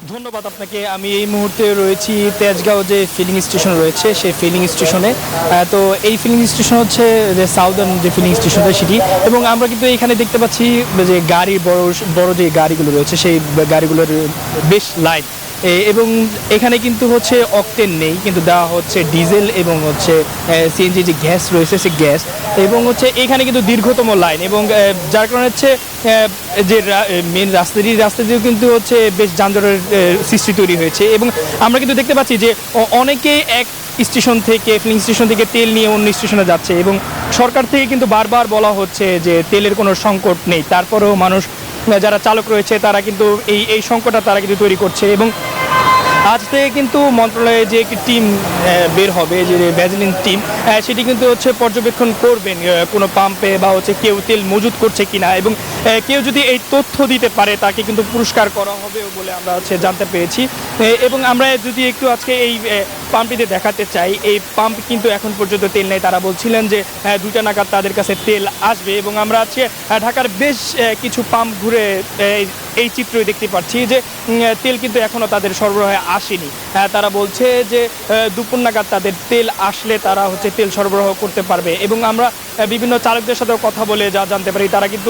ধন্যবাদ আপনাকে। আমি এই মুহূর্তে রয়েছি তেজগাঁও যে ফিলিং স্টেশন রয়েছে সেই ফিলিং স্টেশনে। তো এই ফিলিং স্টেশন হচ্ছে যে সাউদার্ন যে ফিলিং স্টেশনটা সেটি, এবং আমরা কিন্তু এখানে দেখতে পাচ্ছি যে গাড়ি বড় বড় যে গাড়িগুলো রয়েছে সেই গাড়িগুলোর বেশ লাইন, এবং এখানে কিন্তু হচ্ছে অকটেন নেই, কিন্তু দেওয়া হচ্ছে ডিজেল এবং হচ্ছে সিএনজি যে গ্যাস রয়েছে সেই গ্যাস, এবং হচ্ছে এখানে কিন্তু দীর্ঘতম লাইন, এবং যার কারণে হচ্ছে যে মেন রাস্তা দিয়েও কিন্তু হচ্ছে বেশ যানজটের সৃষ্টি তৈরি হয়েছে। এবং আমরা কিন্তু দেখতে পাচ্ছি যে অনেকেই এক স্টেশন থেকে ফিলিং স্টেশন থেকে তেল নিয়ে অন্য স্টেশনে যাচ্ছে, এবং সরকার থেকে কিন্তু বারবার বলা হচ্ছে যে তেলের কোনো সংকট নেই, তারপরেও মানুষ যারা চালক রয়েছে তারা কিন্তু এই সংকটটা তারা কিন্তু তৈরি করছে। এবং আজ থেকে কিন্তু মন্ত্রণালয়ে যে একটি টিম বের হবে, যে ভ্যাজিলিন টিম, সেটি কিন্তু হচ্ছে পর্যবেক্ষণ করবেন কোনো পাম্পে বা হচ্ছে কেউ তেল মজুত করছে কিনা, এবং কেউ যদি এই তথ্য দিতে পারে তাকে কিন্তু পুরস্কার করা হবে বলে আমরা হচ্ছে জানতে পেরেছি। এবং আমরা যদি একটু আজকে এই পাম্পটিতে দেখাতে চাই, এই পাম্প কিন্তু এখন পর্যন্ত তেল নেই। তারা বলছিলেন যে 2টা নাগাদ তাদের কাছে তেল আসবে, এবং আমরা আজকে ঢাকার বেশ কিছু পাম্প ঘুরে এই চিত্রই দেখতে পাচ্ছি যে তেল কিন্তু এখনও তাদের সরবরাহে আসেনি। তারা বলছে যে দুপুর নাগাদ তাদের তেল আসলে তারা হচ্ছে তেল সরবরাহ করতে পারবে। এবং আমরা বিভিন্ন চালকদের সাথেও কথা বলে যা জানতে পারি, তারা কিন্তু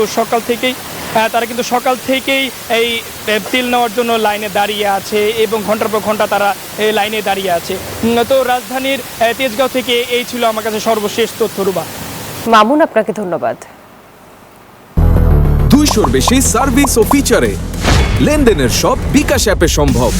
সকাল থেকেই এই তেল নেওয়ার জন্য লাইনে দাঁড়িয়ে আছে, এবং ঘন্টার পর ঘন্টা তারা এই লাইনে দাঁড়িয়ে আছে। তো রাজধানীর তেজগাঁও থেকে এই ছিল আমার কাছে সর্বশেষ তথ্য। রুবা। মামুন, আপনাকে ধন্যবাদ। 200-র বেশি সার্ভিস ও ফিচারে লেনদেনের সব বিকাশ অ্যাপে সম্ভব।